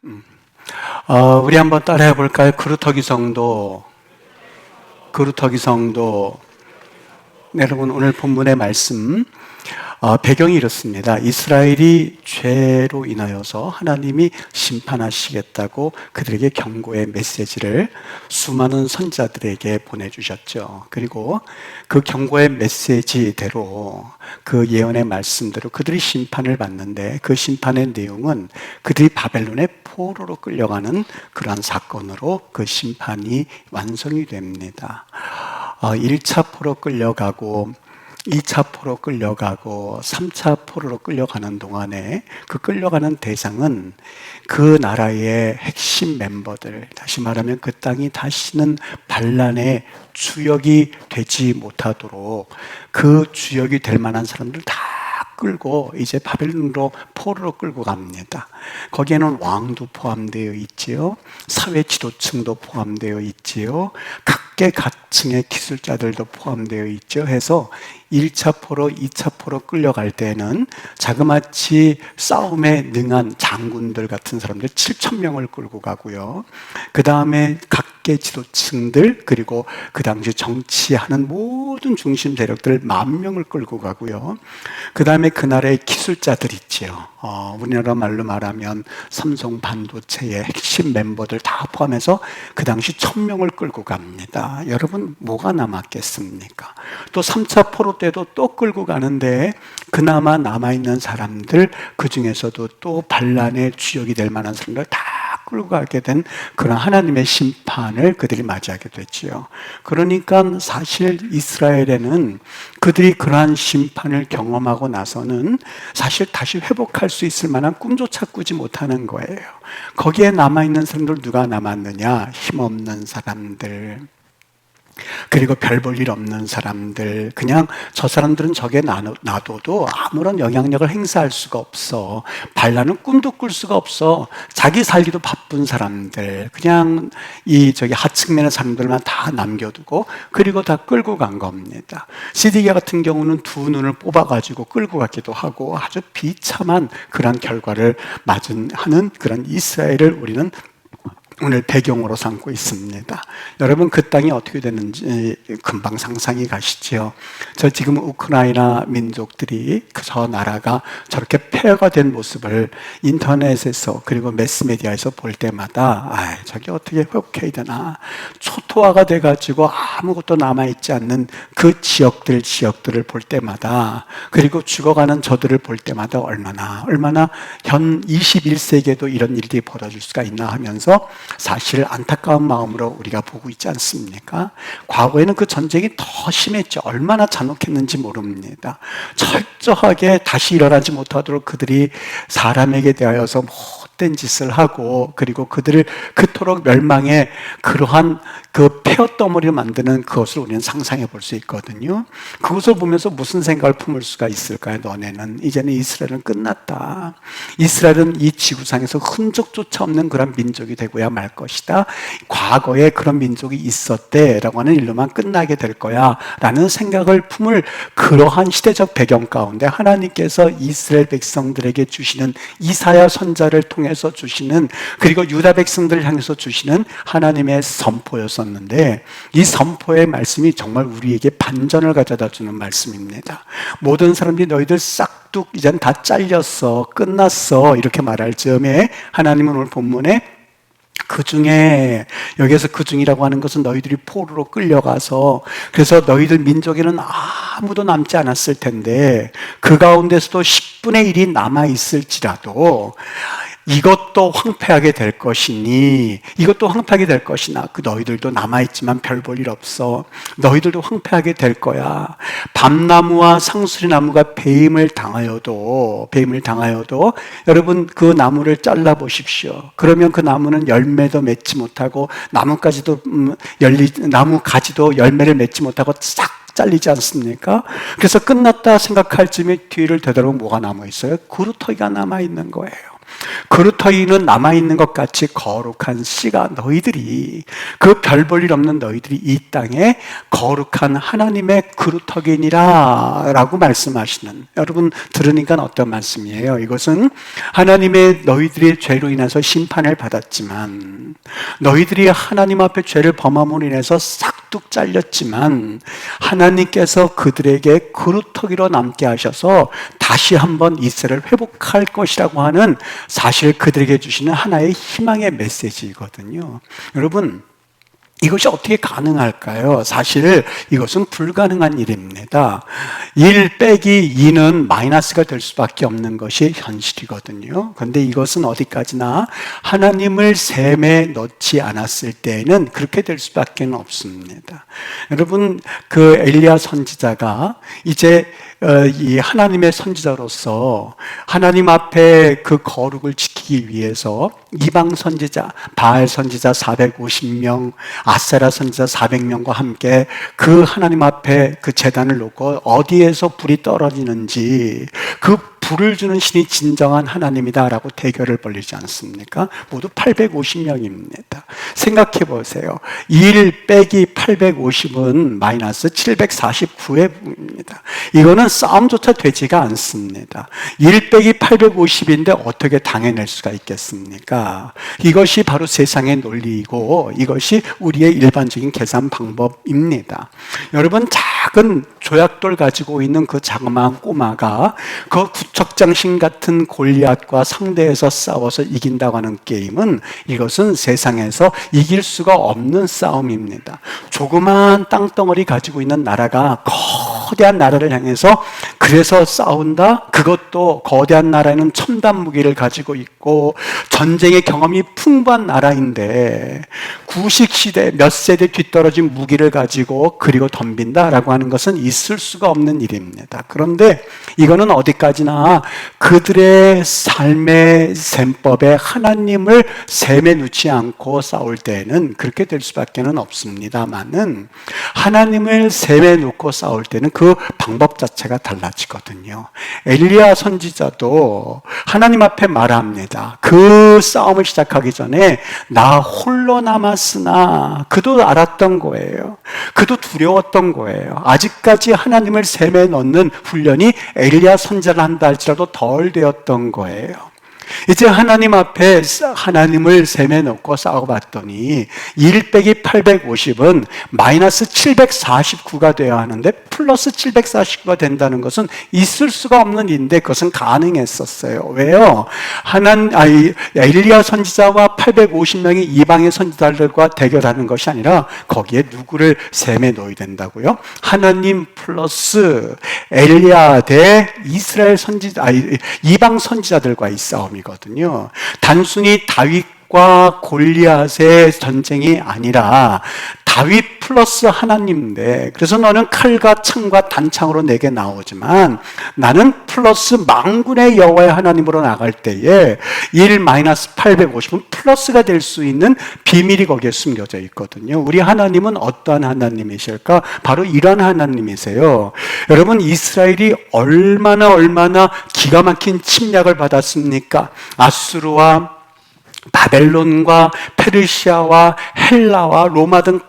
우리 한번 따라해 볼까요? 그루터기 성도, 그루터기 성도. 네, 여러분, 오늘 본문의 말씀, 배경이 이렇습니다. 이스라엘이 죄로 인하여서 하나님이 심판하시겠다고 그들에게 경고의 메시지를 수많은 선지자들에게 보내주셨죠. 그리고 그 경고의 메시지대로, 그 예언의 말씀대로 그들이 심판을 받는데, 그 심판의 내용은 그들이 바벨론의 포로로 끌려가는 그러한 사건으로 그 심판이 완성이 됩니다. 1차 포로 끌려가고 2차 포로 끌려가고 3차 포로로 끌려가는 동안에 그 끌려가는 대상은 그 나라의 핵심 멤버들, 다시 말하면 그 땅이 다시는 반란의 주역이 되지 못하도록 그 주역이 될 만한 사람들 다 끌고 이제 바벨론으로 포로로 끌고 갑니다. 거기에는 왕도 포함되어 있지요, 사회 지도층도 포함되어 있지요, 각계각층의 기술자들도 포함되어 있죠. 해서 1차 포로, 2차 포로 끌려갈 때는 자그마치 싸움에 능한 장군들 같은 사람들 7,000명을 끌고 가고요. 그 다음에 각계 지도층들, 그리고 그 당시 정치하는 모든 중심 세력들 10,000명을 끌고 가고요. 그 다음에 그 나라의 기술자들 있지요. 우리나라 말로 말하면 삼성 반도체의 핵심 멤버들 다 포함해서 그 당시 1,000명을 끌고 갑니다. 여러분, 뭐가 남았겠습니까? 또 3차 포로 때도 또 끌고 가는데 그나마 남아있는 사람들, 그 중에서도 또 반란의 주역이 될 만한 사람들 다 끌고 가게 된 그런 하나님의 심판을 그들이 맞이하게 됐지요. 그러니까 사실 이스라엘에는 그들이 그러한 심판을 경험하고 나서는 사실 다시 회복할 수 있을 만한 꿈조차 꾸지 못하는 거예요. 거기에 남아있는 사람들 누가 남았느냐? 힘없는 사람들, 그리고 별 볼 일 없는 사람들, 그냥 저 사람들은 저게 놔둬도 아무런 영향력을 행사할 수가 없어, 반란은 꿈도 꿀 수가 없어, 자기 살기도 바쁜 사람들, 그냥 하층면의 사람들만 다 남겨두고 그리고 다 끌고 간 겁니다. 시드기야 같은 경우는 두 눈을 뽑아가지고 끌고 가기도 하고 아주 비참한 그런 결과를 하는 그런 이스라엘을 우리는 오늘 배경으로 삼고 있습니다. 여러분, 그 땅이 어떻게 되는지 금방 상상이 가시죠. 저 지금 우크라이나 민족들이 저 나라가 저렇게 폐허가 된 모습을 인터넷에서 그리고 매스미디어에서 볼 때마다 저게 어떻게 회복해야 되나, 초토화가 돼가지고 아무것도 남아있지 않는 그 지역들을 볼 때마다, 그리고 죽어가는 저들을 볼 때마다 얼마나 현 21세기에도 이런 일들이 벌어질 수가 있나 하면서 사실 안타까운 마음으로 우리가 보고 있지 않습니까? 과거에는 그 전쟁이 더 심했죠. 얼마나 잔혹했는지 모릅니다. 철저하게 다시 일어나지 못하도록 그들이 사람에게 대하여서 못된 짓을 하고, 그리고 그들을 그토록 멸망의 그러한 그 폐허덩어리를 만드는 그것을 우리는 상상해 볼 수 있거든요. 그것을 보면서 무슨 생각을 품을 수가 있을까요? 너네는 이제는 이스라엘은 끝났다. 이스라엘은 이 지구상에서 흔적조차 없는 그런 민족이 되고야 말 것이다. 과거에 그런 민족이 있었대라고 하는 일로만 끝나게 될 거야 라는 생각을 품을 그러한 시대적 배경 가운데 하나님께서 이스라엘 백성들에게 주시는 이사야 선자를 통해서 주시는, 그리고 유다 백성들을 향해서 주시는 하나님의 선포였었는데, 이 선포의 말씀이 정말 우리에게 반전을 가져다 주는 말씀입니다. 모든 사람들이 너희들 싹둑 이젠 다 잘렸어, 끝났어 이렇게 말할 즈음에 하나님은 오늘 본문에 그 중에, 여기에서 그 중이라고 하는 것은 너희들이 포로로 끌려가서, 그래서 너희들 민족에는 아무도 남지 않았을 텐데 그 가운데서도 10분의 1이 남아있을지라도 이것도 황폐하게 될 것이니, 이것도 황폐하게 될 것이나, 그 너희들도 남아있지만 별 볼 일 없어. 너희들도 황폐하게 될 거야. 밤나무와 상수리나무가 배임을 당하여도 여러분 그 나무를 잘라 보십시오. 그러면 그 나무는 열매도 맺지 못하고 나무 가지도 열매를 맺지 못하고 싹 잘리지 않습니까? 그래서 끝났다 생각할 즈음에 뒤를 되돌아보면 뭐가 남아있어요? 그루터기가 남아있는 거예요. 그루터기는 남아있는 것 같이 거룩한 씨가 너희들이, 그 별 볼 일 없는 너희들이 이 땅에 거룩한 하나님의 그루터기니라 라고 말씀하시는, 여러분 들으니까 어떤 말씀이에요? 이것은 하나님의 너희들의 죄로 인해서 심판을 받았지만, 너희들이 하나님 앞에 죄를 범함으로 인해서 싹둑 잘렸지만 하나님께서 그들에게 그루터기로 남게 하셔서 다시 한번 이스라엘을 회복할 것이라고 하는 사실, 그들에게 주시는 하나의 희망의 메시지이거든요. 여러분, 이것이 어떻게 가능할까요? 사실 이것은 불가능한 일입니다. 1 빼기 2는 마이너스가 될 수밖에 없는 것이 현실이거든요. 그런데 이것은 어디까지나 하나님을 셈에 넣지 않았을 때에는 그렇게 될 수밖에 없습니다. 여러분, 그 엘리야 선지자가 이제 이 하나님의 선지자로서 하나님 앞에 그 거룩을 지키기 위해서 이방 선지자, 바알 선지자 450명, 아세라 선지자 400명과 함께 그 하나님 앞에 그 제단을 놓고 어디에서 불이 떨어지는지, 그 불을 주는 신이 진정한 하나님이다라고 대결을 벌이지 않습니까? 모두 850명입니다. 생각해 보세요. 1 빼기 850은 마이너스 749회입니다. 이거는 싸움조차 되지가 않습니다. 1 빼기 850인데 어떻게 당해낼 수가 있겠습니까? 이것이 바로 세상의 논리이고 이것이 우리의 일반적인 계산 방법입니다. 여러분, 작은 조약돌 가지고 있는 그 자그마한 꼬마가 그 구척장신 같은 골리앗과 상대해서 싸워서 이긴다고 하는 게임은, 이것은 세상에서 이길 수가 없는 싸움입니다. 조그마한 땅덩어리 가지고 있는 나라가 거대한 나라를 향해서 그래서 싸운다? 그것도 거대한 나라에는 첨단 무기를 가지고 있고 전쟁의 경험이 풍부한 나라인데 구식시대 몇 세대 뒤떨어진 무기를 가지고 그리고 덤빈다라고 하는 것은 있을 수가 없는 일입니다. 그런데 이거는 어디까지나 그들의 삶의 셈법에 하나님을 셈에 놓지 않고 싸울 때는 그렇게 될 수밖에 없습니다만은, 하나님을 셈에 놓고 싸울 때는 그 방법 자체가 달라지거든요. 엘리야 선지자도 하나님 앞에 말합니다. 그 싸움을 시작하기 전에 나 홀로 남았으나, 그도 알았던 거예요. 그도 두려웠던 거예요. 아직까지 하나님을 셈에 넣는 훈련이 엘리야 선지자를 한다 할지라도 덜 되었던 거예요. 이제 하나님 앞에 하나님을 셈에 넣고 싸워봤더니 1 빼기 850은 마이너스 749가 되어야 하는데 플러스 749가 된다는 것은 있을 수가 없는 일인데 그것은 가능했었어요. 왜요? 엘리야 선지자와 850명의 이방의 선지자들과 대결하는 것이 아니라 거기에 누구를 셈에 넣어야 된다고요? 하나님 플러스 엘리야 대 이스라엘 이방 선지자들과의 싸움 이거든요. 단순히 다윗과 골리앗의 전쟁이 아니라 다윗 플러스 하나님인데, 그래서 너는 칼과 창과 단창으로 내게 나오지만 나는 플러스 만군의 여호와의 하나님으로 나갈 때에 1-850은 플러스가 될 수 있는 비밀이 거기에 숨겨져 있거든요. 우리 하나님은 어떠한 하나님이실까? 바로 이런 하나님이세요. 여러분, 이스라엘이 얼마나 기가 막힌 침략을 받았습니까? 아수르와 바벨론과 페르시아와 헬라와 로마 등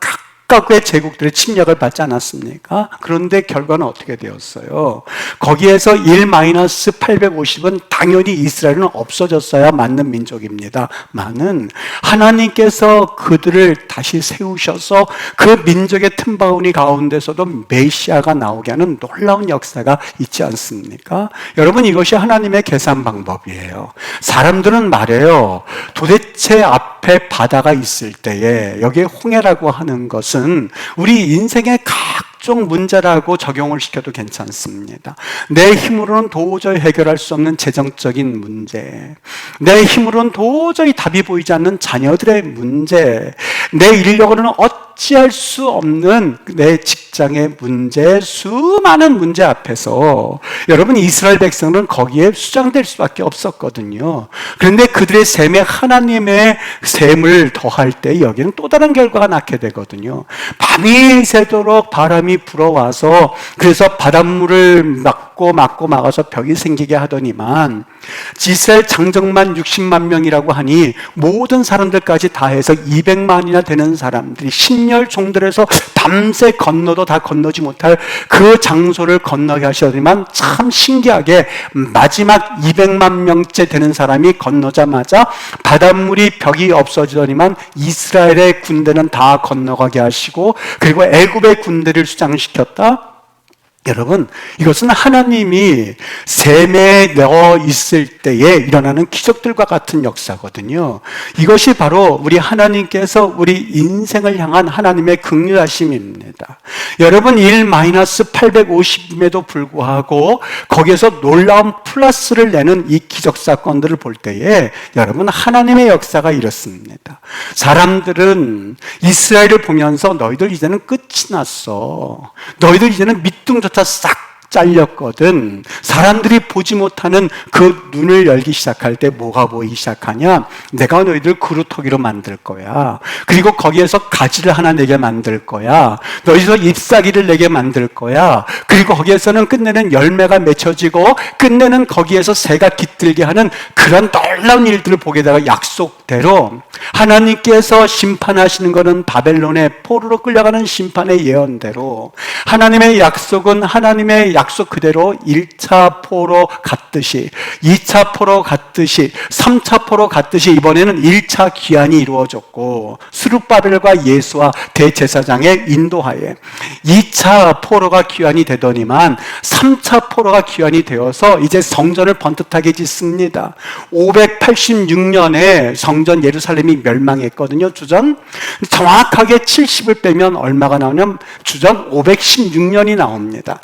각각의 제국들의 침략을 받지 않았습니까? 그런데 결과는 어떻게 되었어요? 거기에서 1-850은 당연히 이스라엘은 없어졌어야 맞는 민족입니다만은 하나님께서 그들을 다시 세우셔서 그 민족의 틈바구니 가운데서도 메시아가 나오게 하는 놀라운 역사가 있지 않습니까? 여러분, 이것이 하나님의 계산 방법이에요. 사람들은 말해요. 도대체 앞에 바다가 있을 때에 여기에 홍해라고 하는 것은 우리 인생의 각종 문제라고 적용을 시켜도 괜찮습니다. 내 힘으로는 도저히 해결할 수 없는 재정적인 문제, 내 힘으로는 도저히 답이 보이지 않는 자녀들의 문제, 내 인력으로는 어찌할 수 없는 내 직장의 문제, 수많은 문제 앞에서 여러분, 이스라엘 백성은 거기에 수장될 수밖에 없었거든요. 그런데 그들의 셈에 하나님의 셈을 더할 때 여기는 또 다른 결과가 낳게 되거든요. 밤이 새도록 바람이 불어와서 그래서 바닷물을 막아서 벽이 생기게 하더니만 이스라엘 장정만 60만 명이라고 하니 모든 사람들까지 다 해서 200만이나 되는 사람들이 신열 종들에서 밤새 건너도 다 건너지 못할 그 장소를 건너게 하시더니만 참 신기하게 마지막 200만 명째 되는 사람이 건너자마자 바닷물이 벽이 없어지더니만 이스라엘의 군대는 다 건너가게 하시고 그리고 애굽의 군대를 수장시켰다. 여러분, 이것은 하나님이 셈에 넣어 있을 때에 일어나는 기적들과 같은 역사거든요. 이것이 바로 우리 하나님께서 우리 인생을 향한 하나님의 긍휼하심입니다. 여러분, 1-850임에도 불구하고 거기에서 놀라운 플러스를 내는 이 기적 사건들을 볼 때에 여러분, 하나님의 역사가 이렇습니다. 사람들은 이스라엘을 보면서 너희들 이제는 끝이 났어. 너희들 이제는 밑둥조차 싹 잘렸거든. 사람들이 보지 못하는 그 눈을 열기 시작할 때 뭐가 보이기 시작하냐? 내가 너희들 그루터기로 만들 거야. 그리고 거기에서 가지를 하나 내게 만들 거야. 너희서 잎사귀를 내게 만들 거야. 그리고 거기에서는 끝내는 열매가 맺혀지고 끝내는 거기에서 새가 깃들게 하는 그런 놀라운 일들을 보게 되고 약속대로 하나님께서 심판하시는 것은 바벨론의 포로로 끌려가는 심판의 예언대로 하나님의 약속은 하나님의 약속 그대로 1차 포로 갔듯이 2차 포로 갔듯이 3차 포로 갔듯이 이번에는 1차 귀환이 이루어졌고 스룹바벨과 예수와 대제사장의 인도하에 2차 포로가 귀환이 되더니만 3차 포로가 귀환이 되어서 이제 성전을 번듯하게 짓습니다. 586년에 성전 예루살렘이 멸망했거든요. 주전 정확하게 70을 빼면 얼마가 나오냐면 주전 516년이 나옵니다.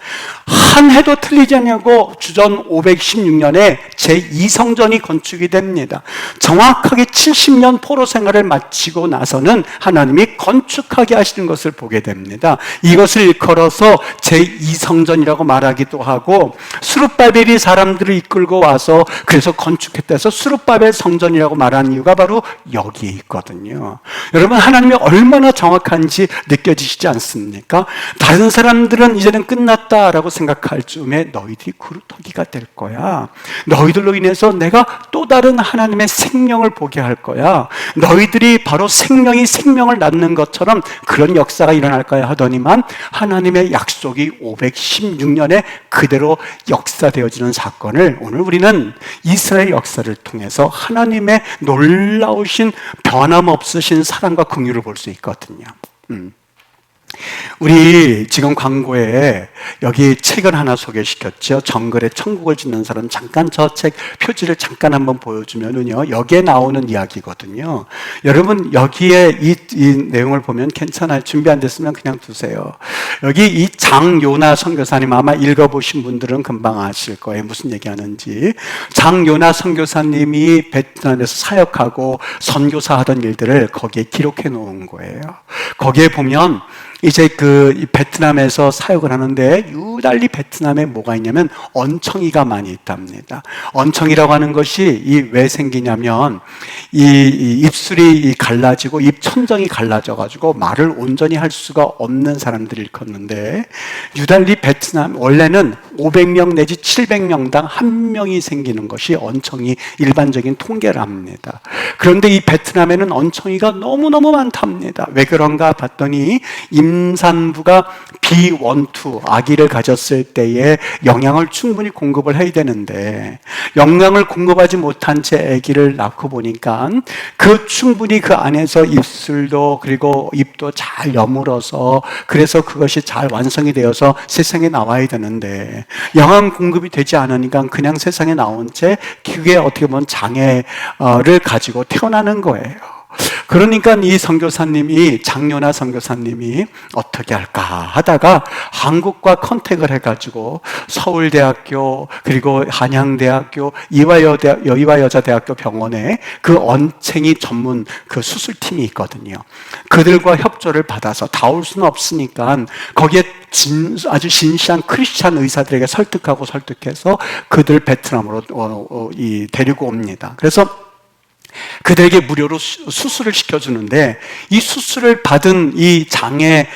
한 해도 틀리지 않냐고 주전 516년에 제2성전이 건축이 됩니다. 정확하게 70년 포로 생활을 마치고 나서는 하나님이 건축하게 하시는 것을 보게 됩니다. 이것을 일컬어서 제2성전이라고 말하기도 하고 스룹바벨이 사람들을 이끌고 와서 그래서 건축했다 해서 스룹바벨 성전이라고 말하는 이유가 바로 여기에 있거든요. 여러분, 하나님이 얼마나 정확한지 느껴지시지 않습니까? 다른 사람들은 이제는 끝났다라고 생각할 즈음에 너희들이 그루터기가 될 거야. 너희들로 인해서 내가 또 다른 하나님의 생명을 보게 할 거야. 너희들이 바로 생명이 생명을 낳는 것처럼 그런 역사가 일어날 거야 하더니만 하나님의 약속이 516년에 그대로 역사되어지는 사건을 오늘 우리는 이스라엘 역사를 통해서 하나님의 놀라우신 변함없으신 사랑과 긍휼을 볼 수 있거든요. 우리 지금 광고에 여기 책을 하나 소개시켰죠. 정글에 천국을 짓는 사람. 잠깐 저 책 표지를 잠깐 한번 보여주면은요, 여기에 나오는 이야기거든요. 여러분, 여기에 이 내용을 보면 괜찮아요. 준비 안 됐으면 그냥 두세요. 여기 이 장요나 선교사님 아마 읽어보신 분들은 금방 아실 거예요. 무슨 얘기하는지. 장요나 선교사님이 베트남에서 사역하고 선교사 하던 일들을 거기에 기록해 놓은 거예요. 거기에 보면 이제 이 베트남에서 사역을 하는데 유달리 베트남에 뭐가 있냐면 언청이가 많이 있답니다. 언청이라고 하는 것이 왜 생기냐면 이 입술이 갈라지고 입천정이 갈라져가지고 말을 온전히 할 수가 없는 사람들이 일컫는데 유달리 베트남 원래는 500명 내지 700명당 한 명이 생기는 것이 언청이 일반적인 통계랍니다. 그런데 이 베트남에는 언청이가 너무너무 많답니다. 왜 그런가 봤더니 임산부가 B12 아기를 가졌을 때에 영양을 충분히 공급을 해야 되는데 영양을 공급하지 못한 채 아기를 낳고 보니까 충분히 그 안에서 입술도 그리고 입도 잘 여물어서 그래서 그것이 잘 완성이 되어서 세상에 나와야 되는데 영양 공급이 되지 않으니까 그냥 세상에 나온 채 그게 어떻게 보면 장애를 가지고 태어나는 거예요. 그러니까 이 선교사님이 장요나 선교사님이 어떻게 할까 하다가 한국과 컨택을 해가지고 서울대학교 그리고 한양대학교 이화여자대학교 병원에 그 언챙이 전문 그 수술팀이 있거든요. 그들과 협조를 받아서 다 올 수는 없으니까 거기에 아주 진시한 크리스찬 의사들에게 설득해서 그들 베트남으로 데리고 옵니다. 그래서 그들에게 무료로 수술을 시켜주는데, 이 수술을 받은 이 장애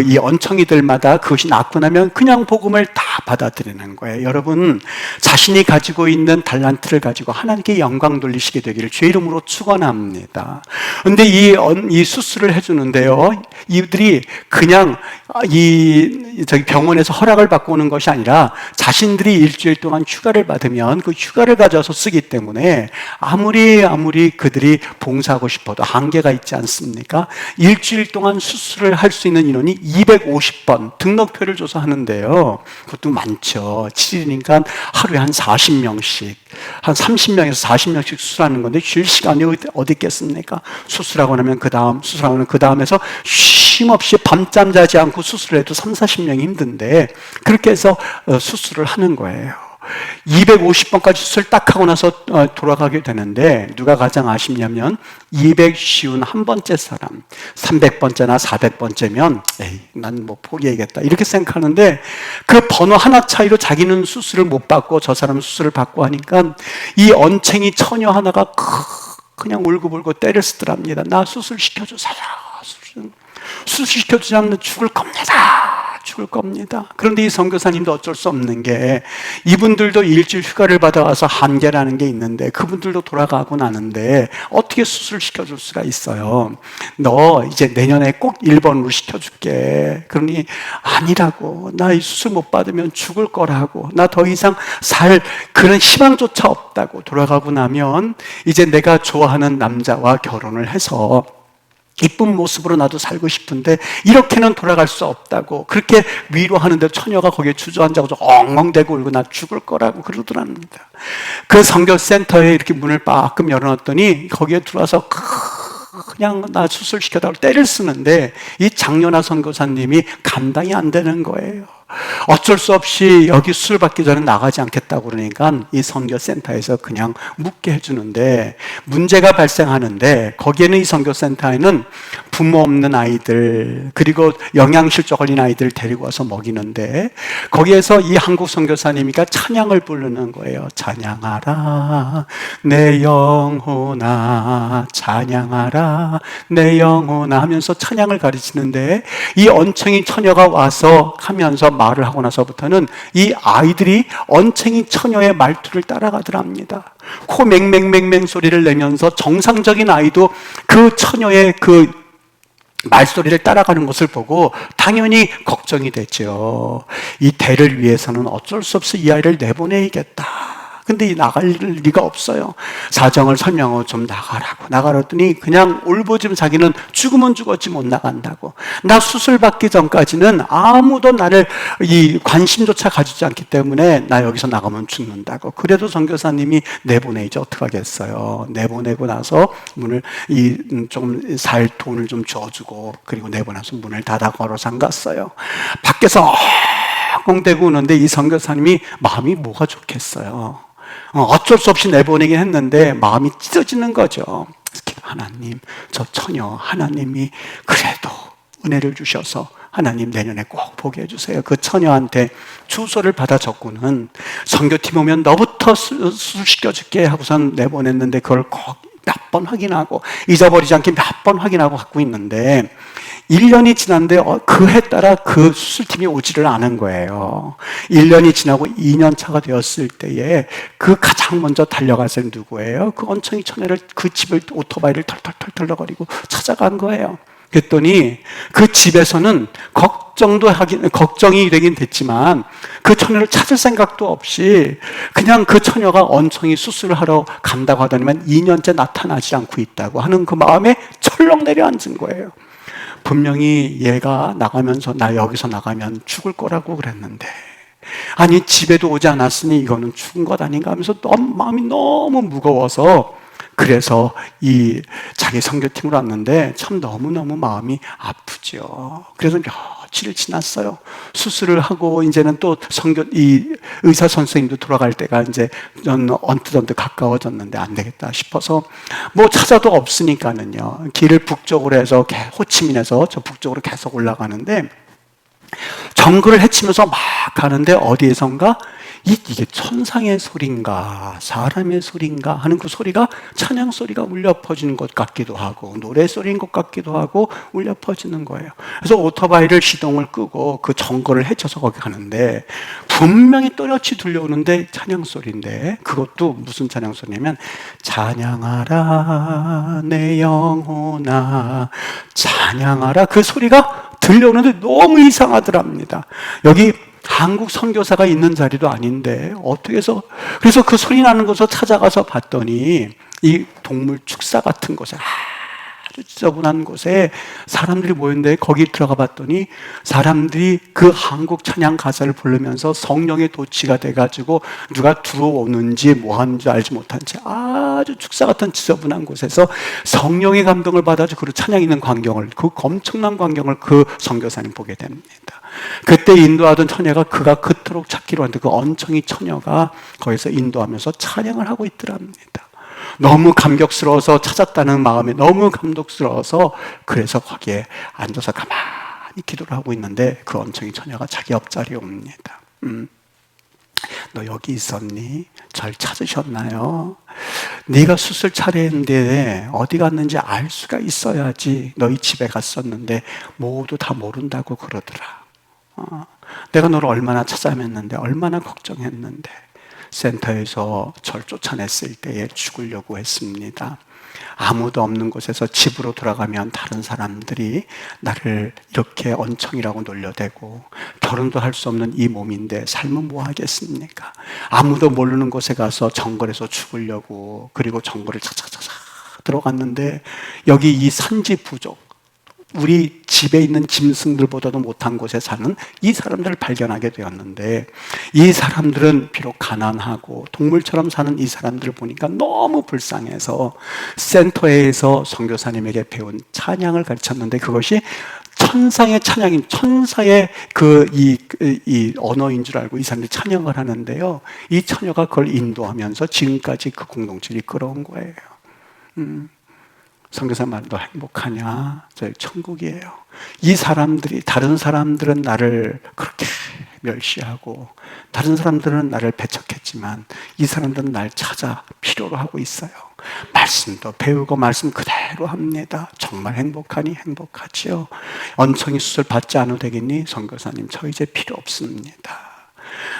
이 언청이들마다 그것이 낫고 나면 그냥 복음을 다 받아들이는 거예요. 여러분, 자신이 가지고 있는 달란트를 가지고 하나님께 영광 돌리시게 되기를 주의 이름으로 축원합니다. 근데 이 수술을 해주는데요, 이들이 그냥 저기 병원에서 허락을 받고 오는 것이 아니라 자신들이 일주일 동안 휴가를 받으면 그 휴가를 가져와서 쓰기 때문에 아무리 그들이 봉사하고 싶어도 한계가 있지 않습니까? 일주일 동안 수술을 할 수 있는 인원이 250번 등록표를 줘서 하는데요. 그것도 많죠. 7일이니까 하루에 한 40명씩, 한 30명에서 40명씩 수술하는 건데 쉴 시간이 어디 있겠습니까? 수술하고 나면 그 다음에서 쉼 없이 밤잠 자지 않고 수술을 해도 30-40명이 힘든데 그렇게 해서 수술을 하는 거예요. 250번까지 수술 딱 하고 나서 돌아가게 되는데 누가 가장 아쉽냐면 251번째 사람, 300번째나 400번째면 에이, 난 뭐 포기해야겠다 이렇게 생각하는데 그 번호 하나 차이로 자기는 수술을 못 받고 저 사람은 수술을 받고 하니까 이 언챙이 처녀 하나가 그냥 울고불고 때를 쓰더랍니다. 나 수술 시켜주세요. 수술 시켜주지 않으면 죽을 겁니다. 그런데 이 선교사님도 어쩔 수 없는 게 이분들도 일주일 휴가를 받아와서 한계라는 게 있는데 그분들도 돌아가고 나는데 어떻게 수술 시켜줄 수가 있어요? 너 이제 내년에 꼭 1번으로 시켜줄게. 그러니 아니라고. 나 이 수술 못 받으면 죽을 거라고. 나 더 이상 살 그런 희망조차 없다고. 돌아가고 나면 이제 내가 좋아하는 남자와 결혼을 해서 이쁜 모습으로 나도 살고 싶은데 이렇게는 돌아갈 수 없다고 그렇게 위로하는데 처녀가 거기에 주저앉아서 엉엉대고 울고 나 죽을 거라고 그러더랍니다. 그 선교센터에 이렇게 문을 빠끔 열어놨더니 거기에 들어와서 그냥 나 수술시켜달라고 때를 쓰는데 이 장녀나 선교사님이 감당이 안 되는 거예요. 어쩔 수 없이 여기 수술 받기 전에 나가지 않겠다고 그러니까 이 선교센터에서 그냥 묵게 해주는데 문제가 발생하는데 거기에는 이 선교센터에는 부모 없는 아이들 그리고 영양실조 걸린 아이들 데리고 와서 먹이는데 거기에서 이 한국 선교사님이가 찬양을 부르는 거예요. 찬양하라 내 영혼아 찬양하라 내 영혼아 하면서 찬양을 가르치는데 이 언챙이 처녀가 와서 하면서 말을 하고 나서부터는 이 아이들이 언챙이 처녀의 말투를 따라가더랍니다. 코 맹맹맹맹 소리를 내면서 정상적인 아이도 그 처녀의 그 말소리를 따라가는 것을 보고 당연히 걱정이 됐죠. 이 대를 위해서는 어쩔 수 없이 이 아이를 내보내야겠다. 근데 나갈 리가 없어요. 사정을 설명하고 좀 나가라더니 그냥 울부짖으면 자기는 죽으면 죽었지 못 나간다고. 나 수술 받기 전까지는 아무도 나를 이 관심조차 가지지 않기 때문에 나 여기서 나가면 죽는다고. 그래도 선교사님이 내보내야지 어떡하겠어요. 내보내고 나서 문을 좀 살 돈을 좀 줘주고 그리고 내보내서 문을 닫아 걸어 잠갔어요. 밖에서 엉엉대고 오는데 이 선교사님이 마음이 뭐가 좋겠어요. 어쩔 수 없이 내보내긴 했는데 마음이 찢어지는 거죠. 하나님, 저 처녀 하나님이 그래도 은혜를 주셔서 하나님 내년에 꼭 보게 해주세요. 그 처녀한테 주소를 받아 적고는 선교팀 오면 너부터 수술시켜줄게 하고선 내보냈는데 그걸 꼭 몇 번 확인하고 잊어버리지 않게 몇 번 확인하고 갖고 있는데 1년이 지났는데 그 해 따라 그 수술팀이 오지를 않은 거예요. 1년이 지나고 2년 차가 되었을 때에 그 가장 먼저 달려가서 누구예요? 그 언청이 처녀를 그 집을 오토바이를 털털털털거리고 찾아간 거예요. 그랬더니 그 집에서는 걱정이 되긴 됐지만 그 처녀를 찾을 생각도 없이 그냥 그 처녀가 언청이 수술을 하러 간다고 하더니만 2년째 나타나지 않고 있다고 하는 그 마음에 철렁 내려앉은 거예요. 분명히 얘가 나가면서 나 여기서 나가면 죽을 거라고 그랬는데 아니 집에도 오지 않았으니 이거는 죽은 것 아닌가 하면서 마음이 너무 무거워서 그래서 이 자기 선교팀으로 왔는데 참 너무너무 마음이 아프죠. 그래서 며칠 지났어요. 수술을 하고 이제는 또 이 의사 선생님도 돌아갈 때가 이제 언뜻 가까워졌는데 안 되겠다 싶어서 뭐 찾아도 없으니까는요. 길을 북쪽으로 해서 호치민에서 저 북쪽으로 계속 올라가는데 정글을 헤치면서 막 가는데 어디에선가 이게 천상의 소리인가 사람의 소리인가 하는 그 소리가 찬양 소리가 울려 퍼지는 것 같기도 하고 노래 소리인 것 같기도 하고 울려 퍼지는 거예요. 그래서 오토바이를 시동을 끄고 그 정글을 헤쳐서 거기 가는데 분명히 또렷이 들려오는데 찬양 소리인데, 그것도 무슨 찬양 소리냐면 찬양하라 내 영혼아 찬양하라, 그 소리가 들려오는데 너무 이상하더랍니다. 여기 한국 선교사가 있는 자리도 아닌데 어떻게 해서, 그래서 그 소리 나는 곳을 찾아가서 봤더니 이 동물 축사 같은 곳에 아주 지저분한 곳에 사람들이 모였는데 거기 들어가 봤더니 사람들이 그 한국 찬양 가사를 부르면서 성령의 도취가 돼가지고 누가 들어오는지 뭐 하는지 알지 못한 채 아주 축사 같은 지저분한 곳에서 성령의 감동을 받아서 그 찬양 있는 광경을, 그 엄청난 광경을 그 선교사님 보게 됩니다. 그때 인도하던 처녀가 그가 그토록 찾기로 하는데 그 언청이 처녀가 거기서 인도하면서 찬양을 하고 있더랍니다. 너무 감격스러워서 찾았다는 마음에 너무 감동스러워서 그래서 거기에 앉아서 가만히 기도를 하고 있는데 그 언청이 처녀가 자기 옆자리에 옵니다. 너 여기 있었니? 절 찾으셨나요? 네가 수술 차례인데 어디 갔는지 알 수가 있어야지. 너희 집에 갔었는데 모두 다 모른다고 그러더라. 내가 너를 얼마나 찾아냈는데 얼마나 걱정했는데 센터에서 절 쫓아냈을 때에 죽으려고 했습니다. 아무도 없는 곳에서 집으로 돌아가면 다른 사람들이 나를 이렇게 언청이라고 놀려대고 결혼도 할 수 없는 이 몸인데 삶은 뭐 하겠습니까? 아무도 모르는 곳에 가서 정글에서 죽으려고, 그리고 정글을 차차차차 들어갔는데 여기 이 산지 부족, 우리 집에 있는 짐승들보다도 못한 곳에 사는 이 사람들을 발견하게 되었는데, 이 사람들은 비록 가난하고 동물처럼 사는 이 사람들을 보니까 너무 불쌍해서 센터에서 선교사님에게 배운 찬양을 가르쳤는데 그것이 천상의 찬양인, 천사의 이 언어인 줄 알고 이 사람들이 찬양을 하는데요, 이 처녀가 그걸 인도하면서 지금까지 그 공동체를 이끌어온 거예요. 선교사 말도 행복하냐? 저희 천국이에요. 이 사람들이, 다른 사람들은 나를 그렇게 멸시하고 다른 사람들은 나를 배척했지만 이 사람들은 날 찾아 필요로 하고 있어요. 말씀도 배우고 말씀 그대로 합니다. 정말 행복하니? 행복하지요. 언청이 수술 받지 않아도 되겠니? 선교사님 저 이제 필요 없습니다.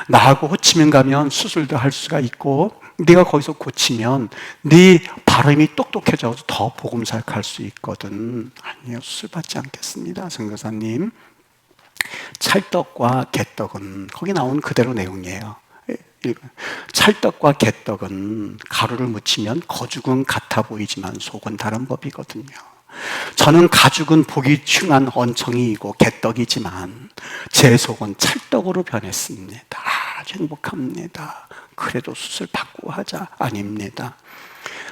나하고 호치민 가면 수술도 할 수가 있고 네가 거기서 고치면 네 발음이 똑똑해져서 더 복음사역할 수 있거든. 아니요, 수술 받지 않겠습니다, 선교사님. 찰떡과 개떡은 거기 나온 그대로 내용이에요. 찰떡과 개떡은 가루를 묻히면 거죽은 같아 보이지만 속은 다른 법이거든요. 저는 가죽은 보기 흉한 언청이고 개떡이지만 제 속은 찰떡으로 변했습니다. 아주 행복합니다. 그래도 수술 받고 하자. 아닙니다.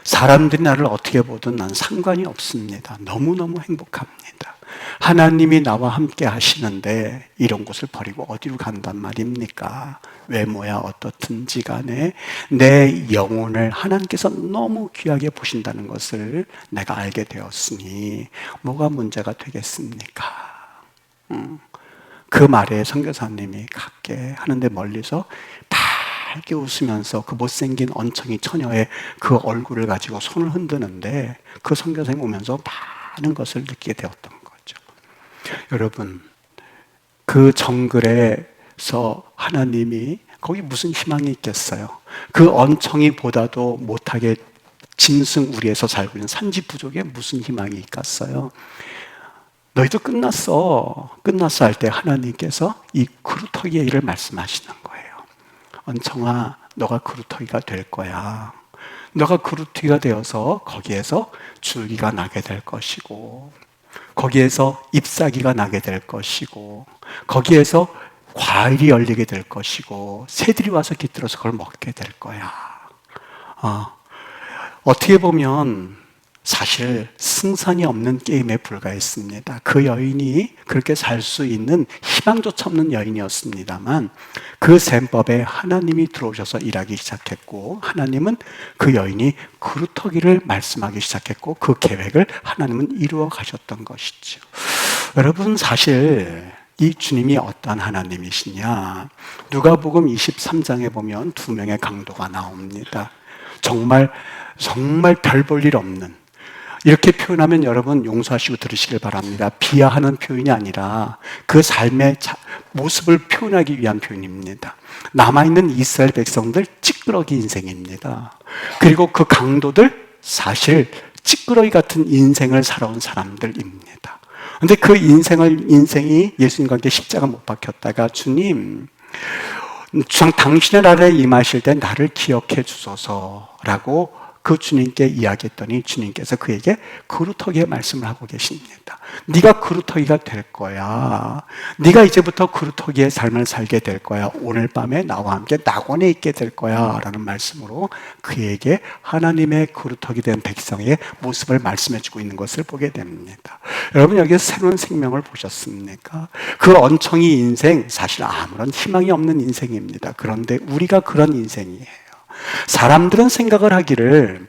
사람들이 나를 어떻게 보든 난 상관이 없습니다. 너무너무 행복합니다. 하나님이 나와 함께 하시는데 이런 곳을 버리고 어디로 간단 말입니까? 외모야 어떻든지 간에 내 영혼을 하나님께서 너무 귀하게 보신다는 것을 내가 알게 되었으니 뭐가 문제가 되겠습니까? 그 말에 선교사님이 갖게 하는데 멀리서 밝게 웃으면서 그 못생긴 언청이 처녀의 그 얼굴을 가지고 손을 흔드는데 그 선교사님 오면서 많은 것을 느끼게 되었던 거죠. 여러분, 그 정글에서 하나님이 거기 무슨 희망이 있겠어요? 그 언청이 보다도 못하게 짐승 우리에서 살고 있는 산지 부족에 무슨 희망이 있겠어요? 너희도 끝났어 할 때 하나님께서 이 그루터기의 일을 말씀하시는 거예요. 언청아, 너가 그루터기가 될 거야. 너가 그루터기가 되어서 거기에서 줄기가 나게 될 것이고 거기에서 잎사귀가 나게 될 것이고 거기에서 과일이 열리게 될 것이고 새들이 와서 깃들어서 그걸 먹게 될 거야. 어떻게 보면 사실 승산이 없는 게임에 불과했습니다. 그 여인이 그렇게 살 수 있는 희망조차 없는 여인이었습니다만 그 셈법에 하나님이 들어오셔서 일하기 시작했고 하나님은 그 여인이 그루터기를 말씀하기 시작했고 그 계획을 하나님은 이루어 가셨던 것이죠. 여러분, 사실 이 주님이 어떠한 하나님이시냐? 누가복음 23장에 보면 두 명의 강도가 나옵니다. 정말 별 볼 일 없는, 이렇게 표현하면 여러분 용서하시고 들으시길 바랍니다. 비하하는 표현이 아니라 그 삶의 모습을 표현하기 위한 표현입니다. 남아있는 이스라엘 백성들 찌끄러기 인생입니다. 그리고 그 강도들 사실 찌끄러기 같은 인생을 살아온 사람들입니다. 그런데 그 인생이 예수님과 함께 십자가 못 박혔다가 주님, 당신의 나라에 임하실 때 나를 기억해 주소서라고 그 주님께 이야기했더니 주님께서 그에게 그루터기의 말씀을 하고 계십니다. 네가 그루터기가 될 거야. 네가 이제부터 그루터기의 삶을 살게 될 거야. 오늘 밤에 나와 함께 낙원에 있게 될 거야 라는 말씀으로 그에게 하나님의 그루터기 된 백성의 모습을 말씀해 주고 있는 것을 보게 됩니다. 여러분, 여기서 새로운 생명을 보셨습니까? 그 언청이 인생, 사실 아무런 희망이 없는 인생입니다. 그런데 우리가 그런 인생이에요. 사람들은 생각을 하기를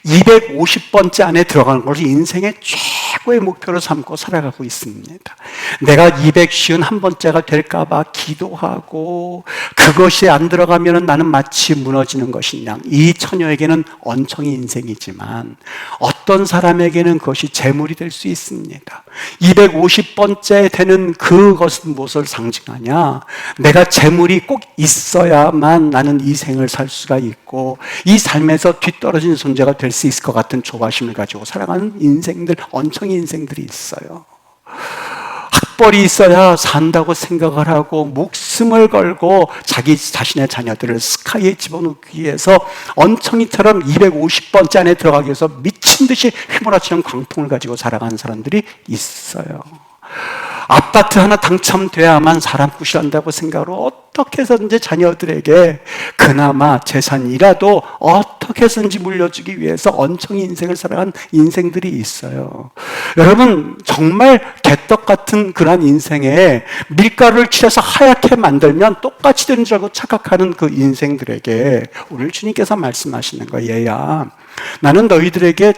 250번째 안에 들어가는 것을 인생의 최고의 목표로 삼고 살아가고 있습니다. 내가 251번째가 될까봐 기도하고 그것이 안 들어가면 나는 마치 무너지는 것이냐. 이 처녀에게는 언청이 인생이지만 어떤 사람에게는 그것이 재물이 될 수 있습니다. 250번째 되는 그것은 무엇을 상징하냐? 내가 재물이 꼭 있어야만 나는 이 생을 살 수가 있고 이 삶에서 뒤떨어진 존재가 될 수 있을 것 같은 조바심을 가지고 살아가는 인생들, 언청이 인생들이 있어요. 학벌이 있어야 산다고 생각을 하고 목숨을 걸고 자기 자신의 자녀들을 스카이에 집어넣기 위해서 언청이처럼 250번째 안에 들어가기 위해서 미친 듯이 휘몰아치는 광풍을 가지고 살아가는 사람들이 있어요. 아파트 하나 당첨돼야만 사람 구실한다고 생각으로 어떻게 해서든지 자녀들에게 그나마 재산이라도 어떻게 해서든지 물려주기 위해서 언청이 인생을 살아간 인생들이 있어요. 여러분, 정말 개떡 같은 그런 인생에 밀가루를 칠해서 하얗게 만들면 똑같이 되는 줄 알고 착각하는 그 인생들에게 오늘 주님께서 말씀하시는 거예요. 얘야, 나는 너희들에게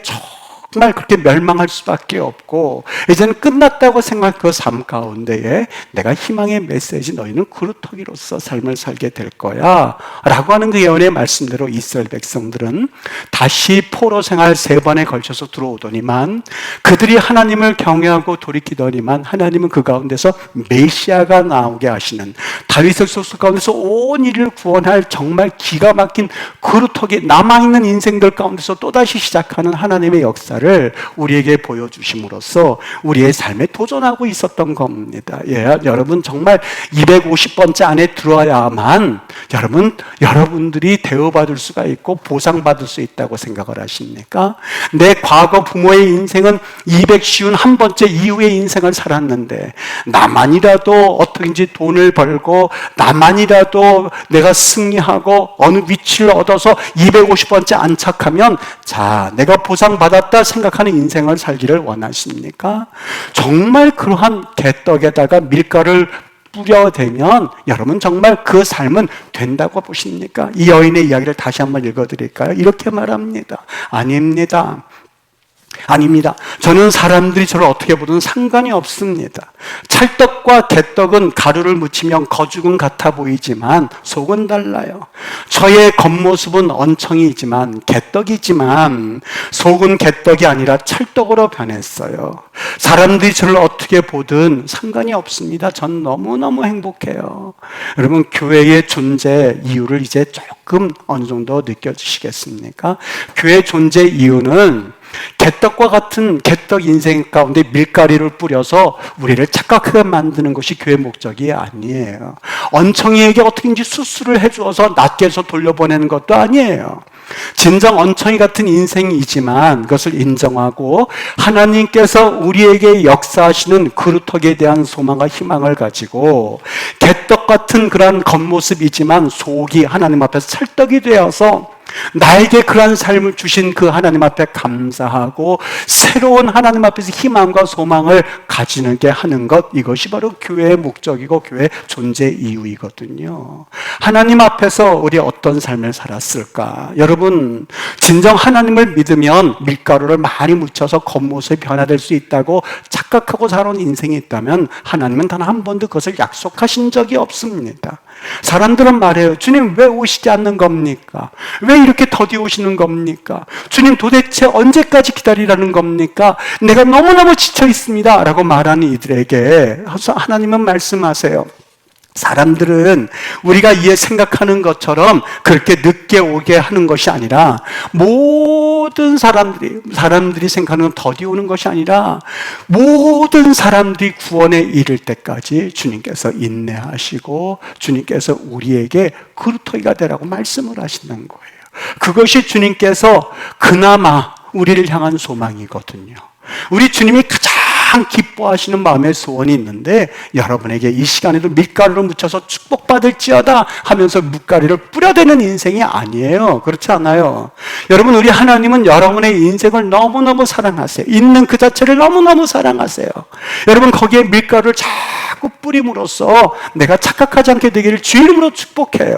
정말 그렇게 멸망할 수밖에 없고 이제는 끝났다고 생각할 그 삶 가운데에 내가 희망의 메시지, 너희는 그루터기로서 삶을 살게 될 거야 라고 하는 그 예언의 말씀대로 이스라엘 백성들은 다시 포로 생활 3번에 걸쳐서 들어오더니만 그들이 하나님을 경외하고 돌이키더니만 하나님은 그 가운데서 메시아가 나오게 하시는, 다윗의 소속 가운데서 온 일을 구원할 정말 기가 막힌 그루터기, 남아있는 인생들 가운데서 또다시 시작하는 하나님의 역사를 우리에게 보여주심으로써 우리의 삶에 도전하고 있었던 겁니다. 예, 여러분 정말 250번째 안에 들어야만 여러분들이 대우받을 수가 있고 보상받을 수 있다고 생각을 하십니까? 내 과거 부모의 인생은 251번째 이후의 인생을 살았는데 나만이라도 어떻게든지 돈을 벌고 나만이라도 내가 승리하고 어느 위치를 얻어서 250번째 안착하면 자, 내가 보상받았다 생각하는 인생을 살기를 원하십니까? 정말 그러한 개떡에다가 밀가루를 뿌려대면 여러분 정말 그 삶은 된다고 보십니까? 이 여인의 이야기를 다시 한번 읽어드릴까요? 이렇게 말합니다. 아닙니다. 저는 사람들이 저를 어떻게 보든 상관이 없습니다. 찰떡과 개떡은 가루를 묻히면 거죽은 같아 보이지만 속은 달라요. 저의 겉모습은 언청이지만 개떡이지만 속은 개떡이 아니라 찰떡으로 변했어요. 사람들이 저를 어떻게 보든 상관이 없습니다. 전 너무너무 행복해요. 여러분, 교회의 존재 이유를 이제 조금 어느 정도 느껴지시겠습니까? 교회 존재 이유는 개떡과 같은 개떡 인생 가운데 밀가루를 뿌려서 우리를 착각하게 만드는 것이 교회 목적이 아니에요. 언청이에게 어떻게든지 수술을 해주어서 낫게 해서 돌려보내는 것도 아니에요. 진정 언청이 같은 인생이지만 그것을 인정하고 하나님께서 우리에게 역사하시는 그루터기에 대한 소망과 희망을 가지고 개떡 같은 그런 겉모습이지만 속이 하나님 앞에서 찰떡이 되어서 나에게 그러한 삶을 주신 그 하나님 앞에 감사하고 새로운 하나님 앞에서 희망과 소망을 가지는 게 하는 것, 이것이 바로 교회의 목적이고 교회의 존재 이유이거든요. 하나님 앞에서 우리 어떤 삶을 살았을까? 여러분, 진정 하나님을 믿으면 밀가루를 많이 묻혀서 겉모습이 변화될 수 있다고 착각하고 살아온 인생이 있다면 하나님은 단 한 번도 그것을 약속하신 적이 없습니다. 사람들은 말해요. 주님 왜 오시지 않는 겁니까? 왜 이렇게 더디 오시는 겁니까? 주님 도대체 언제까지 기다리라는 겁니까? 내가 너무너무 지쳐 있습니다 라고 말하는 이들에게 하나님은 말씀하세요. 사람들은 우리가 이해 생각하는 것처럼 그렇게 늦게 오게 하는 것이 아니라 모든 사람들이 생각하는 더디 오는 것이 아니라 모든 사람들이 구원에 이를 때까지 주님께서 인내하시고 주님께서 우리에게 그루터기가 되라고 말씀을 하시는 거예요. 그것이 주님께서 그나마 우리를 향한 소망이거든요. 우리 주님이 가장 기뻐하시는 마음의 소원이 있는데 여러분에게 이 시간에도 밀가루를 묻혀서 축복받을지어다 하면서 물가루를 뿌려대는 인생이 아니에요. 그렇지 않아요. 여러분, 우리 하나님은 여러분의 인생을 너무너무 사랑하세요. 있는 그 자체를 너무너무 사랑하세요. 여러분, 거기에 밀가루를 자꾸 뿌림으로써 내가 착각하지 않게 되기를 주 이름으로 축복해요.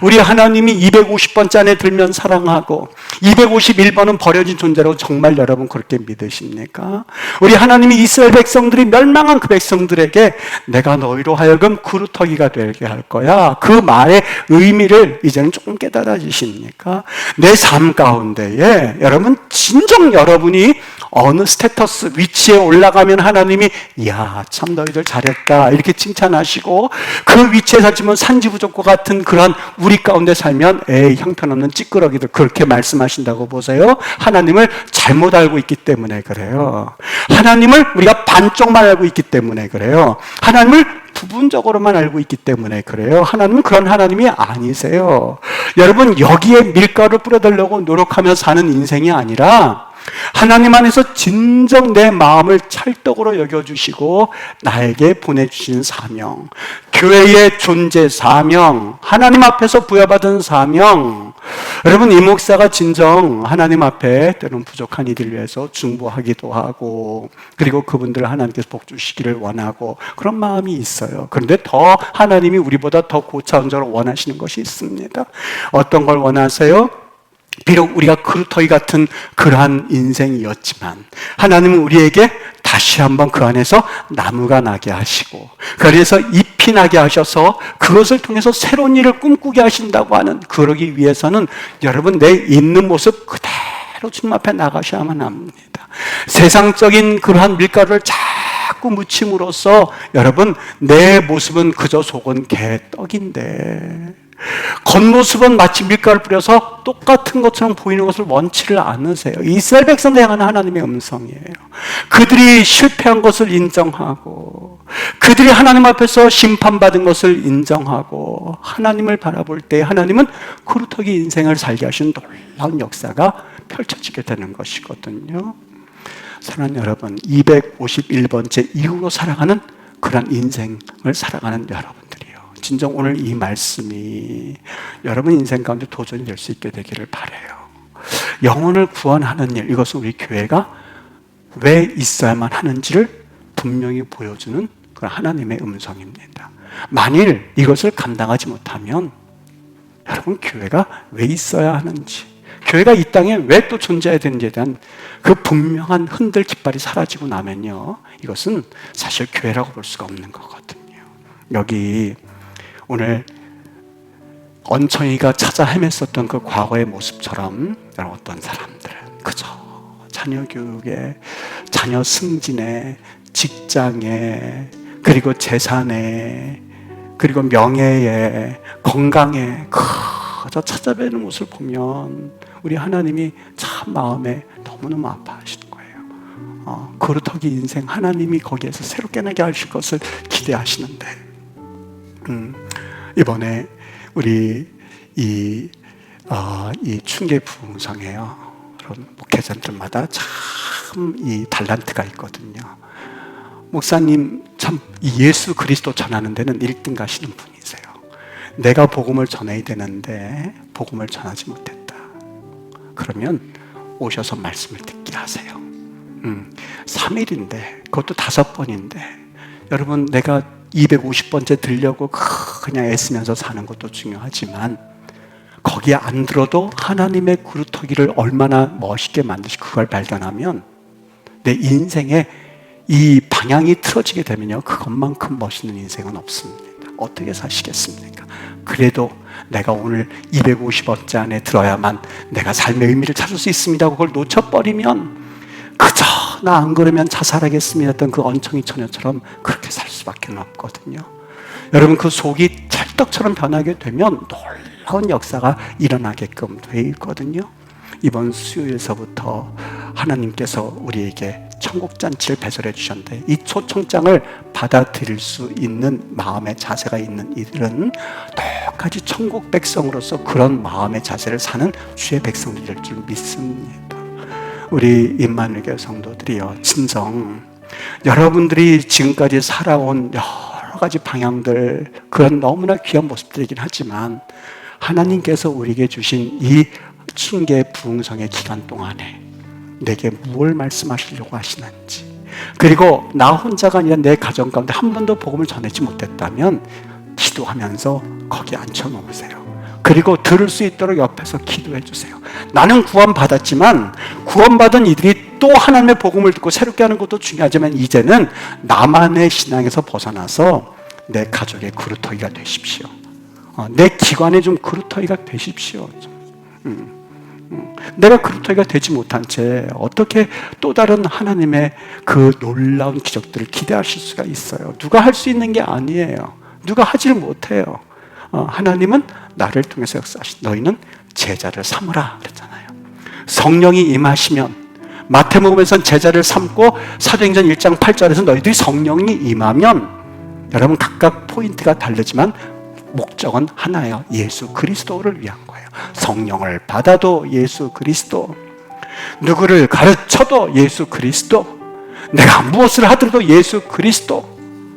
우리 하나님이 250번째 안에 들면 사랑하고 251번은 버려진 존재라고 정말 여러분 그렇게 믿으십니까? 우리 하나님이 이스라엘 백성들이 멸망한 그 백성들에게 내가 너희로 하여금 그루터기가 되게 할 거야. 그 말의 의미를 이제는 조금 깨달아지십니까? 내 삶 가운데에 여러분, 진정 여러분이 어느 스테이터스 위치에 올라가면 하나님이 이야 참 너희들 잘했다 이렇게 칭찬하시고 그 위치에 살지만 산지부족과 같은 그런 우리 가운데 살면 에이 형편없는 찌끄러기들 그렇게 말씀하신다고 보세요. 하나님을 잘못 알고 있기 때문에 그래요. 하나님을 우리가 반쪽만 알고 있기 때문에 그래요. 하나님을 부분적으로만 알고 있기 때문에 그래요. 하나님은 그런 하나님이 아니세요. 여러분, 여기에 밀가루 뿌려달라고 노력하며 사는 인생이 아니라 하나님 안에서 진정 내 마음을 찰떡으로 여겨주시고 나에게 보내주신 사명, 교회의 존재 사명, 하나님 앞에서 부여받은 사명. 여러분, 이 목사가 진정 하나님 앞에 때로는 부족한 이들을 위해서 중보하기도 하고 그리고 그분들을 하나님께서 복 주시기를 원하고 그런 마음이 있어요. 그런데 더 하나님이 우리보다 더 고차원적으로 원하시는 것이 있습니다. 어떤 걸 원하세요? 비록 우리가 그루터기 같은 그러한 인생이었지만 하나님은 우리에게 다시 한번 그 안에서 나무가 나게 하시고 그래서 잎이 나게 하셔서 그것을 통해서 새로운 일을 꿈꾸게 하신다고 하는, 그러기 위해서는 여러분 내 있는 모습 그대로 주님 앞에 나가셔야만 합니다. 세상적인 그러한 밀가루를 자꾸 묻힘으로써 여러분 내 모습은 그저 속은 개떡인데 겉모습은 마치 밀가루 뿌려서 똑같은 것처럼 보이는 것을 원치를 않으세요. 이스라엘 백성들 향한 하나님의 음성이에요. 그들이 실패한 것을 인정하고 그들이 하나님 앞에서 심판받은 것을 인정하고 하나님을 바라볼 때 하나님은 그루터기 인생을 살게 하신 놀라운 역사가 펼쳐지게 되는 것이거든요. 사랑하는 여러분, 251번째 이후로 살아가는 그런 인생을 살아가는 여러분들이요, 진정 오늘 이 말씀이 여러분 인생 가운데 도전이 될 수 있게 되기를 바라요. 영혼을 구원하는 일, 이것은 우리 교회가 왜 있어야만 하는지를 분명히 보여주는 그런 하나님의 음성입니다. 만일 이것을 감당하지 못하면 여러분 교회가 왜 있어야 하는지, 교회가 이 땅에 왜 또 존재해야 되는지에 대한 그 분명한 흔들 깃발이 사라지고 나면요, 이것은 사실 교회라고 볼 수가 없는 거거든요. 여기 오늘 언청이가 찾아 헤맸었던 그 과거의 모습처럼 어떤 사람들은 그저 자녀 교육에, 자녀 승진에, 직장에, 그리고 재산에, 그리고 명예에, 건강에 그저 찾아뵈는 모습을 보면 우리 하나님이 참 마음에 너무너무 아파하시는 거예요. 그루터기 인생, 하나님이 거기에서 새로 깨나게 하실 것을 기대하시는데 이번에 우리 이 충계 부흥성에요, 그런 목회자들마다 참 이 달란트가 있거든요. 목사님 참 예수 그리스도 전하는 데는 1등 가시는 분이세요. 내가 복음을 전해야 되는데 복음을 전하지 못했다. 그러면 오셔서 말씀을 듣게 하세요. 3일인데 그것도 5번인데 여러분 내가 250번째 들려고 그냥 애쓰면서 사는 것도 중요하지만 거기에 안 들어도 하나님의 그루터기를 얼마나 멋있게 만드시고 그걸 발견하면 내 인생에 이 방향이 틀어지게 되면요 그것만큼 멋있는 인생은 없습니다. 어떻게 사시겠습니까? 그래도 내가 오늘 250번째 안에 들어야만 내가 삶의 의미를 찾을 수 있습니다. 그걸 놓쳐버리면 그저 나 안 그러면 자살하겠습니다 했던 그 언청이 처녀처럼 그렇게 살 수밖에 없거든요. 여러분 그 속이 찰떡처럼 변하게 되면 놀라운 역사가 일어나게끔 돼 있거든요. 이번 수요일서부터 하나님께서 우리에게 천국잔치를 배설해 주셨는데 이 초청장을 받아들일 수 있는 마음의 자세가 있는 이들은 똑같이 천국 백성으로서 그런 마음의 자세를 사는 주의 백성들일 줄 믿습니다. 우리 임마누엘 교회 성도들이요, 진정 여러분들이 지금까지 살아온 여러 가지 방향들, 그런 너무나 귀한 모습들이긴 하지만 하나님께서 우리에게 주신 이 춘계 부흥성의 기간 동안에 내게 무엇을 말씀하시려고 하시는지, 그리고 나 혼자가 아니라 내 가정 가운데 한 번도 복음을 전하지 못했다면 기도하면서 거기 앉혀놓으세요. 그리고 들을 수 있도록 옆에서 기도해 주세요. 나는 구원받았지만 구원받은 이들이 또 하나님의 복음을 듣고 새롭게 하는 것도 중요하지만 이제는 나만의 신앙에서 벗어나서 내 가족의 그루터기가 되십시오. 내 기관에 좀 그루터기가 되십시오. 내가 그루터기가 되지 못한 채 어떻게 또 다른 하나님의 그 놀라운 기적들을 기대하실 수가 있어요. 누가 할 수 있는 게 아니에요. 누가 하지를 못해요. 하나님은 나를 통해서 역사하신, 너희는 제자를 삼으라 그랬잖아요. 성령이 임하시면 마태복음에서는 제자를 삼고 사도행전 1장 8절에서 너희들이 성령이 임하면, 여러분 각각 포인트가 다르지만 목적은 하나예요. 예수 그리스도를 위한 거예요. 성령을 받아도 예수 그리스도, 누구를 가르쳐도 예수 그리스도, 내가 무엇을 하더라도 예수 그리스도.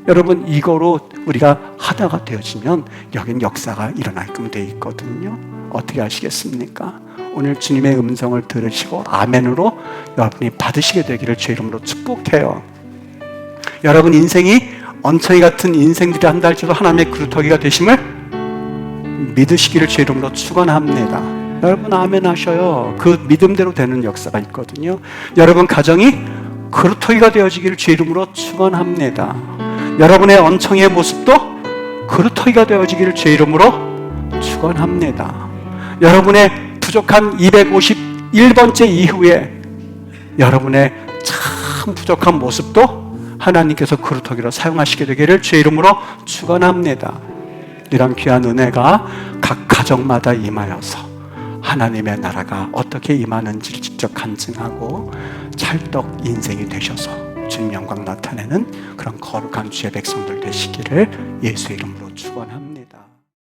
여러분 이거로 우리가 하다가 되어지면 여긴 역사가 일어나게끔 되어 있거든요. 어떻게 하시겠습니까? 오늘 주님의 음성을 들으시고 아멘으로 여러분이 받으시게 되기를 주의 이름으로 축복해요. 여러분 인생이 언처리 같은 인생들이 한다 할지라도 하나님의 그루터기가 되심을 믿으시기를 주의 이름으로 축원합니다. 여러분 아멘 하셔요. 그 믿음대로 되는 역사가 있거든요. 여러분 가정이 그루터기가 되어지기를 주의 이름으로 축원합니다. 여러분의 언청의 모습도 그루터기가 되어지기를 주의 이름으로 축원합니다. 여러분의 부족한 251번째 이후에 여러분의 참 부족한 모습도 하나님께서 그루터기로 사용하시게 되기를 주의 이름으로 축원합니다. 이런 귀한 은혜가 각 가정마다 임하여서 하나님의 나라가 어떻게 임하는지를 직접 간증하고 찰떡 인생이 되셔서 주님 영광 나타내는 그런 거룩한 주의 백성들 되시기를 예수의 이름으로 축원합니다.